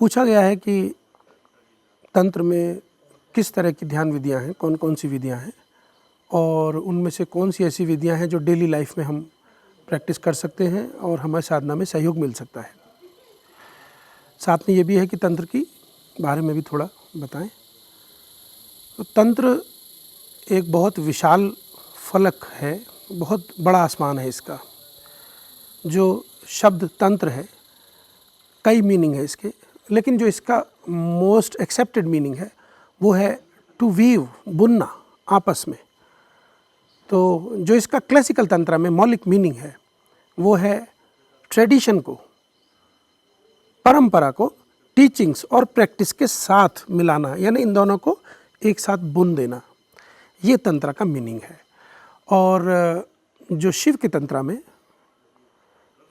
पूछा गया है कि तंत्र में किस तरह की ध्यान विधियां हैं, कौन कौन सी विधियां हैं और उनमें से कौन सी ऐसी विधियां हैं जो डेली लाइफ में हम प्रैक्टिस कर सकते हैं और हमारे साधना में सहयोग मिल सकता है। साथ में ये भी है कि तंत्र की बारे में भी थोड़ा बताएं। तो तंत्र एक बहुत विशाल फलक है, बहुत बड़ा आसमान है इसका। जो शब्द तंत्र है, कई मीनिंग है इसके, लेकिन जो इसका मोस्ट एक्सेप्टेड मीनिंग है वो है टू वीव, बुनना आपस में। तो जो इसका क्लासिकल तंत्र में मौलिक मीनिंग है वो है ट्रेडिशन को, परंपरा को टीचिंग्स और प्रैक्टिस के साथ मिलाना, यानी इन दोनों को एक साथ बुन देना, ये तंत्र का मीनिंग है। और जो शिव के तंत्र में,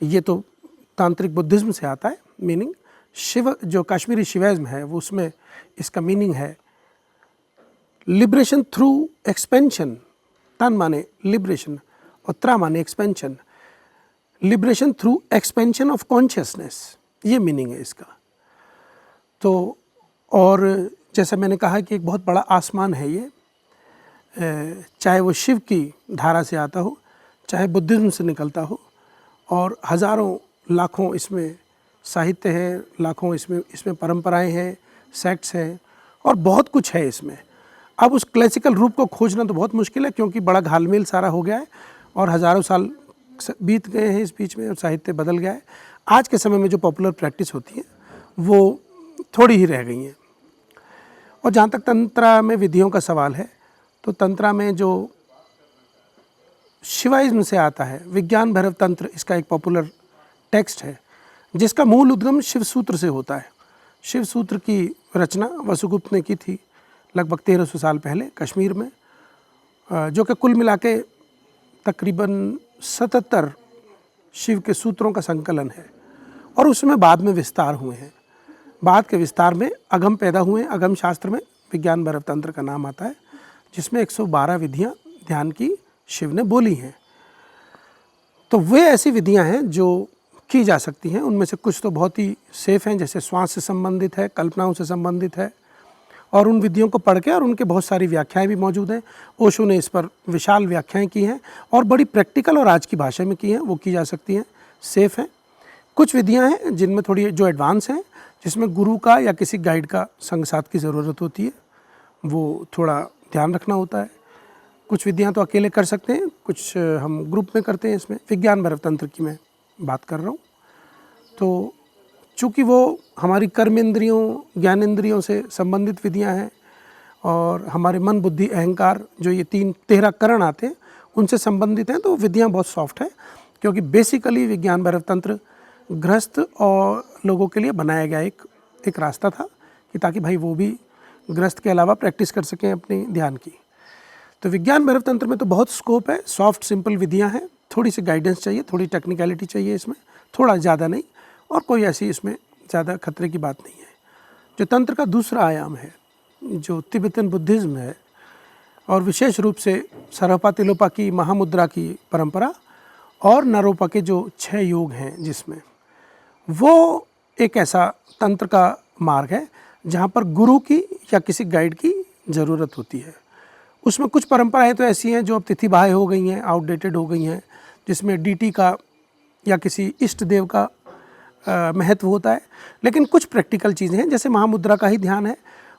ये तो तांत्रिक बुद्धिज्म से आता है मीनिंग, शिव जो कश्मीरी शिवाइज्म है वो उसमें इसका मीनिंग है लिबरेशन थ्रू एक्सपेंशन। तन माने लिबरेशन और त्रा माने expansion, liberation through expansion of consciousness, ये मीनिंग है इसका। तो और जैसे मैंने कहा कि एक बहुत बड़ा आसमान है ये, चाहे वो शिव की धारा से आता हो, चाहे बुद्धिज्म से निकलता हो, और हज़ारों लाखों इसमें साहित्य है, लाखों इसमें परंपराएं हैं, सेक्ट्स हैं और बहुत कुछ है इसमें। अब उस क्लासिकल रूप को खोजना तो बहुत मुश्किल है क्योंकि बड़ा घालमेल सारा हो गया है और हज़ारों साल बीत गए हैं इस बीच में और साहित्य बदल गया है। आज के समय में जो पॉपुलर प्रैक्टिस होती है वो थोड़ी ही रह गई हैं। और जहाँ तक तंत्र में विधियों का सवाल है, तो तंत्र में जो शिवाइज्म से आता है, विज्ञान भैरव तंत्र इसका एक पॉपुलर टेक्स्ट है जिसका मूल उद्गम शिव सूत्र से होता है। शिव सूत्र की रचना वसुगुप्त ने की थी लगभग 1300 साल पहले कश्मीर में, जो कि कुल मिला के तकरीबन 77 शिव के सूत्रों का संकलन है और उसमें बाद में विस्तार हुए हैं। बाद के विस्तार में अगम पैदा हुए हैं। अगम शास्त्र में विज्ञान भैरव तंत्र का नाम आता है, जिसमें 112 विधियाँ ध्यान की शिव ने बोली हैं। तो वे ऐसी विधियाँ हैं जो की जा सकती हैं। उनमें से कुछ तो बहुत ही सेफ हैं, जैसे श्वास से संबंधित है, कल्पनाओं से संबंधित है, और उन विधियों को पढ़ के, और उनके बहुत सारी व्याख्याएं भी मौजूद हैं। ओशो ने इस पर विशाल व्याख्याएं की हैं और बड़ी प्रैक्टिकल और आज की भाषा में की हैं, वो की जा सकती हैं, सेफ हैं। कुछ विधियाँ हैं जिनमें थोड़ी जो एडवांस हैं, जिसमें गुरु का या किसी गाइड का संग साथ की ज़रूरत होती है, वो थोड़ा ध्यान रखना होता है। कुछ विधियाँ तो अकेले कर सकते हैं, कुछ हम ग्रुप में करते हैं। इसमें विज्ञान भैरव तंत्र की मैं बात कर रहा हूँ। तो चूँकि वो हमारी कर्मेंद्रियों, ज्ञानेंद्रियों से संबंधित विधियाँ हैं और हमारे मन, बुद्धि, अहंकार, जो ये 13 करण आते हैं, उनसे संबंधित हैं, तो विधियाँ बहुत सॉफ्ट है। क्योंकि बेसिकली विज्ञान भैरव तंत्र गृहस्थ और लोगों के लिए बनाया गया एक रास्ता था कि ताकि भाई वो भी गृहस्थ के अलावा प्रैक्टिस कर सकें अपनी ध्यान की। तो विज्ञान भैरव तंत्र में तो बहुत स्कोप है, सॉफ्ट सिंपल विधियाँ हैं, थोड़ी सी गाइडेंस चाहिए, थोड़ी टेक्निकलिटी चाहिए इसमें, थोड़ा ज़्यादा नहीं, और कोई ऐसी इसमें ज़्यादा खतरे की बात नहीं है। जो तंत्र का दूसरा आयाम है, जो तिब्बतन बुद्धिज़्म है, और विशेष रूप से सरहपा तिलोपा की महामुद्रा की परंपरा और नारोपा के जो 6 योग हैं, जिसमें वो एक ऐसा तंत्र का मार्ग है जहाँ पर गुरु की या किसी गाइड की ज़रूरत होती है। उसमें कुछ परंपराएं तो ऐसी हैं जो अब तिथिबाह्य हो गई हैं, आउटडेटेड हो गई हैं, जिसमें डीटी का या किसी इष्ट देव का महत्व होता है। लेकिन कुछ प्रैक्टिकल चीज़ें हैं, जैसे महामुद्रा का ही ध्यान है।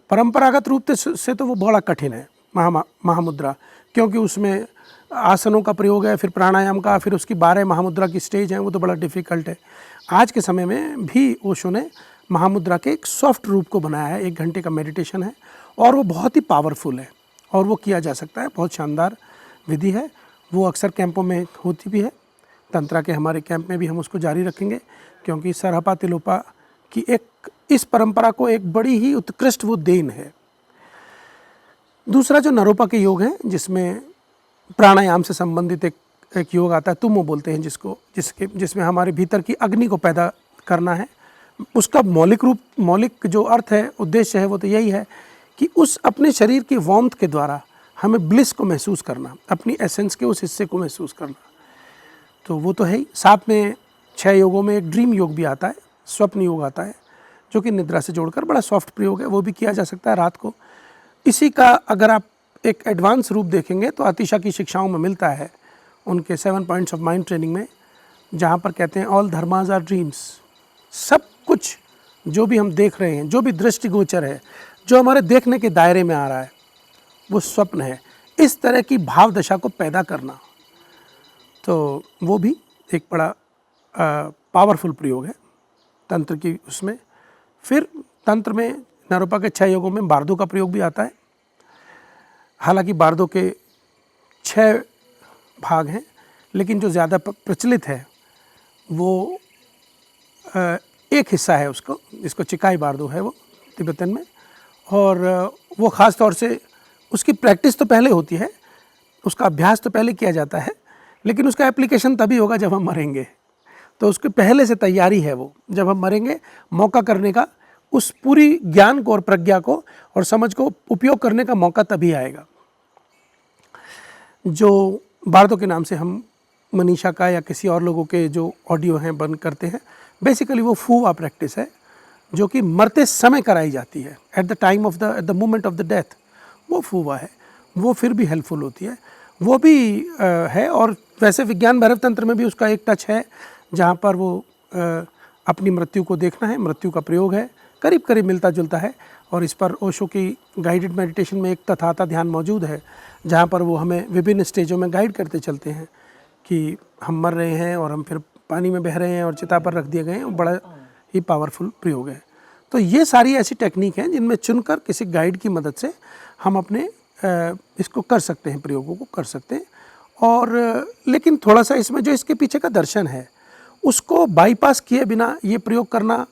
परंपरागत रूप से तो वो बड़ा कठिन है महामुद्रा, क्योंकि उसमें आसनों का प्रयोग है, फिर प्राणायाम का, फिर उसकी 12 महामुद्रा की स्टेज हैं, वो तो बड़ा डिफ़िकल्ट है। आज के समय में भी ओशो ने महामुद्रा के एक सॉफ्ट रूप को बनाया है, 1 घंटे का मेडिटेशन है और वो बहुत ही पावरफुल है और वो किया जा सकता है। बहुत शानदार विधि है, वो अक्सर कैंपों में होती भी है। तंत्रा के हमारे कैंप में भी हम उसको जारी रखेंगे, क्योंकि सरहपा तिलोपा की इस परंपरा को एक बड़ी ही उत्कृष्ट वो देन है। दूसरा जो नारोपा के योग हैं, जिसमें प्राणायाम से संबंधित एक योग आता है, तुमो बोलते हैं जिसमें हमारे भीतर की अग्नि को पैदा करना है। उसका मौलिक जो अर्थ है, उद्देश्य है, वो तो यही है कि उस अपने शरीर की वार्मथ के द्वारा हमें ब्लिस को महसूस करना, अपनी एसेंस के उस हिस्से को महसूस करना। तो वो तो है ही। साथ में 6 योगों में एक ड्रीम योग भी आता है, स्वप्न योग आता है, जो कि निद्रा से जोड़कर बड़ा सॉफ्ट प्रयोग है, वो भी किया जा सकता है रात को। इसी का अगर आप एक एडवांस रूप देखेंगे तो आतिशा की शिक्षाओं में मिलता है, उनके 7 पॉइंट्स ऑफ माइंड ट्रेनिंग में, जहाँ पर कहते हैं ऑल धर्मास आर ड्रीम्स। सब कुछ जो भी हम देख रहे हैं, जो भी दृष्टिगोचर है, जो हमारे देखने के दायरे में आ रहा है, वो स्वप्न है। इस तरह की भाव दशा को पैदा करना, तो वो भी एक बड़ा पावरफुल प्रयोग है तंत्र की उसमें। फिर तंत्र में नारोपा के 6 योगों में बार्दो का प्रयोग भी आता है। हालांकि बार्दो के 6 भाग हैं, लेकिन जो ज़्यादा प्रचलित है वो एक हिस्सा है उसको, जिसको चिकाई बार्दो है वो तिब्बतन में, और वो ख़ास तौर से उसकी प्रैक्टिस तो पहले होती है, उसका अभ्यास तो पहले किया जाता है, लेकिन उसका एप्लीकेशन तभी होगा जब हम मरेंगे। तो उसके पहले से तैयारी है वो, जब हम मरेंगे मौका करने का, उस पूरी ज्ञान को और प्रज्ञा को और समझ को उपयोग करने का मौका तभी आएगा। जो बार्दो के नाम से हम मनीषा का या किसी और लोगों के जो ऑडियो हैं बंद करते हैं, बेसिकली वो फूवा प्रैक्टिस है जो कि मरते समय कराई जाती है, at the moment of the death. वो फूवा है, वो फिर भी हेल्पफुल होती है, वो भी है। और वैसे विज्ञान भैरव तंत्र में भी उसका एक टच है, जहाँ पर वो अपनी मृत्यु को देखना है, मृत्यु का प्रयोग है, करीब करीब मिलता जुलता है। और इस पर ओशो की गाइडेड मेडिटेशन में एक तथाता ध्यान मौजूद है, जहाँ पर वो हमें विभिन्न स्टेजों में गाइड करते चलते हैं कि हम मर रहे हैं और हम फिर पानी में बह रहे हैं और चिता पर रख दिए गए हैं। बड़ा ही पावरफुल प्रयोग है। तो ये सारी ऐसी टेक्निक हैं जिनमें चुनकर किसी गाइड की मदद से हम अपने इसको कर सकते हैं, प्रयोगों को कर सकते हैं। और लेकिन थोड़ा सा इसमें जो इसके पीछे का दर्शन है उसको बाईपास किए बिना ये प्रयोग करना,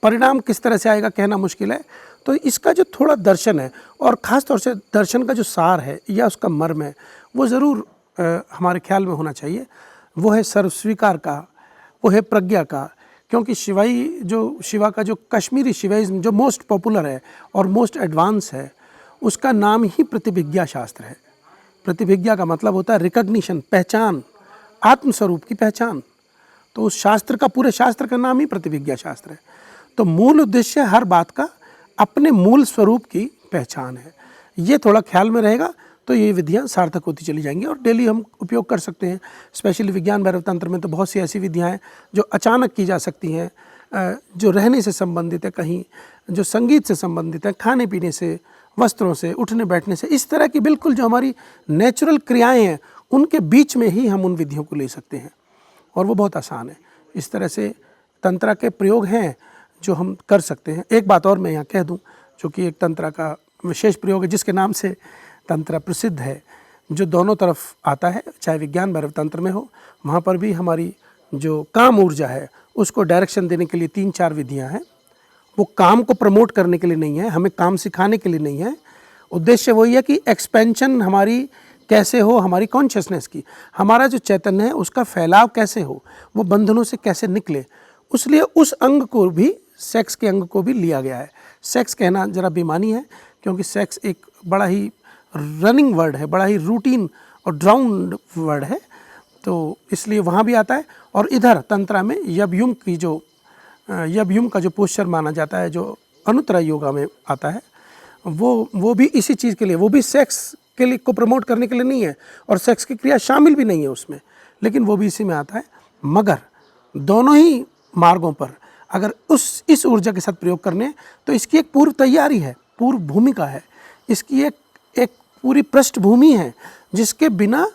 परिणाम किस तरह से आएगा कहना मुश्किल है। तो इसका जो थोड़ा दर्शन है, और ख़ास तौर से दर्शन का जो सार है या उसका मर्म है, वो ज़रूर हमारे ख्याल में होना चाहिए। वो है सर्वस्वीकार का, वो है प्रज्ञा का। क्योंकि शिवा का जो कश्मीरी शिवाइज्म जो मोस्ट पॉपुलर है और मोस्ट एडवांस है, उसका नाम ही प्रतिभिज्ञा शास्त्र है। प्रतिभिज्ञा का मतलब होता है रिकग्निशन, पहचान, आत्मस्वरूप की पहचान। तो उस शास्त्र का, पूरे शास्त्र का नाम ही प्रतिभिज्ञा शास्त्र है। तो मूल उद्देश्य हर बात का अपने मूल स्वरूप की पहचान है। ये थोड़ा ख्याल में रहेगा तो ये विधियाँ सार्थक होती चली जाएंगी और डेली हम उपयोग कर सकते हैं। स्पेशली विज्ञान भैरव तंत्र में तो बहुत सी ऐसी विधियाँ हैं जो अचानक की जा सकती हैं, जो रहने से संबंधित है, कहीं जो संगीत से संबंधित है, खाने पीने से, वस्त्रों से, उठने बैठने से, इस तरह की बिल्कुल जो हमारी नेचुरल क्रियाएँ हैं उनके बीच में ही हम उन विधियों को ले सकते हैं और वो बहुत आसान है। इस तरह से तंत्र के प्रयोग हैं जो हम कर सकते हैं। एक बात और मैं यहाँ कह दूँ, जो कि एक तंत्र का विशेष प्रयोग है जिसके नाम से तंत्र प्रसिद्ध है, जो दोनों तरफ आता है, चाहे विज्ञान भैरव तंत्र में हो, वहाँ पर भी हमारी जो काम ऊर्जा है उसको डायरेक्शन देने के लिए 3-4 विधियाँ हैं। वो काम को प्रमोट करने के लिए नहीं है, हमें काम सिखाने के लिए नहीं है। उद्देश्य वही है कि एक्सपेंशन हमारी कैसे हो, हमारी कॉन्शियसनेस की, हमारा जो चैतन्य है उसका फैलाव कैसे हो, वो बंधनों से कैसे निकले। उसलिए उस अंग को भी, सेक्स के अंग को भी लिया गया है। सेक्स कहना ज़रा बेमानी है, क्योंकि सेक्स एक बड़ा ही रनिंग वर्ड है, बड़ा ही रूटीन और ड्राउंड वर्ड है, तो इसलिए वहाँ भी आता है। और इधर तंत्रा में यबयुम का जो पोस्चर माना जाता है, जो अनुत्तरा योगा में आता है, वो भी इसी चीज़ के लिए, वो भी सेक्स के लिए को प्रमोट करने के लिए नहीं है और सेक्स की क्रिया शामिल भी नहीं है उसमें, लेकिन वो भी इसी में आता है। मगर दोनों ही मार्गों पर अगर इस ऊर्जा के साथ प्रयोग करने, तो इसकी एक पूर्व तैयारी है, पूर्व भूमिका है, इसकी एक पूरी पृष्ठभूमि है, जिसके बिना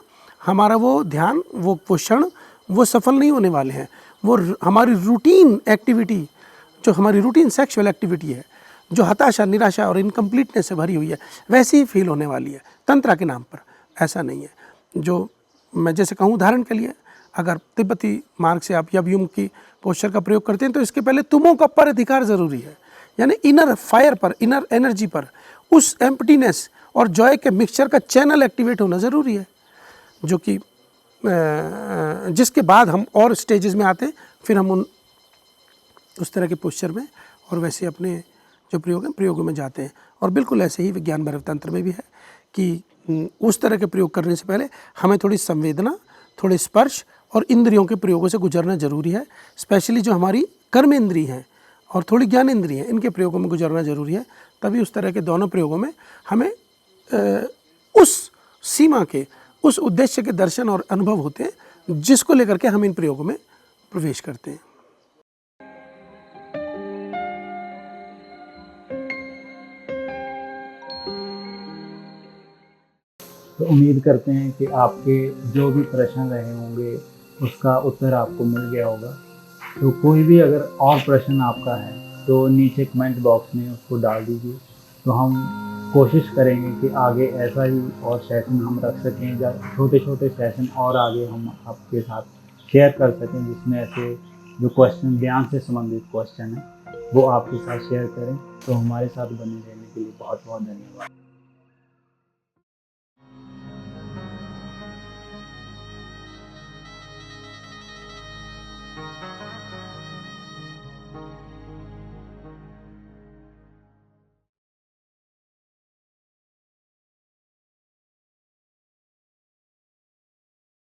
हमारा वो ध्यान, वो क्षण, वो सफल नहीं होने वाले हैं। वो हमारी रूटीन एक्टिविटी, जो हमारी रूटीन सेक्सुअल एक्टिविटी है, जो हताशा, निराशा और इनकम्प्लीटनेस से भरी हुई है, वैसी ही फील होने वाली है। तंत्रा के नाम पर ऐसा नहीं है। जो मैं जैसे कहूँ, उदाहरण के लिए, अगर तिब्बती मार्ग से आप यबयुम की पोस्चर का प्रयोग करते हैं तो इसके पहले तुमों का पर अधिकार ज़रूरी है, यानी इनर फायर पर, इनर एनर्जी पर, उस एम्प्टीनेस और जॉय के मिक्सचर का चैनल एक्टिवेट होना ज़रूरी है, जो कि जिसके बाद हम और स्टेजेस में आते हैं, फिर हम उस तरह के पोस्चर में और वैसे अपने जो प्रयोग हैं प्रयोगों में जाते हैं। और बिल्कुल ऐसे ही विज्ञान भैरव तंत्र में भी है कि उस तरह के प्रयोग करने से पहले हमें थोड़ी संवेदना, थोड़े स्पर्श और इंद्रियों के प्रयोगों से गुजरना जरूरी है। स्पेशली जो हमारी कर्म इंद्रिय हैं और थोड़ी ज्ञान इंद्रिय हैं, इनके प्रयोगों में गुजरना जरूरी है। तभी उस तरह के दोनों प्रयोगों में हमें उस सीमा के, उस उद्देश्य के दर्शन और अनुभव होते हैं जिसको लेकर के हम इन प्रयोगों में प्रवेश करते हैं। तो उम्मीद करते हैं कि आपके जो भी प्रश्न रहे होंगे उसका उत्तर आपको मिल गया होगा। तो कोई भी अगर और प्रश्न आपका है तो नीचे कमेंट बॉक्स में उसको डाल दीजिए। तो हम कोशिश करेंगे कि आगे ऐसा ही और सेशन हम रख सकें, या छोटे छोटे सेशन और आगे हम आपके साथ शेयर कर सकें, जिसमें ऐसे जो क्वेश्चन, ज्ञान से संबंधित क्वेश्चन है वो आपके साथ शेयर करें। तो हमारे साथ बने रहने के लिए बहुत बहुत धन्यवाद।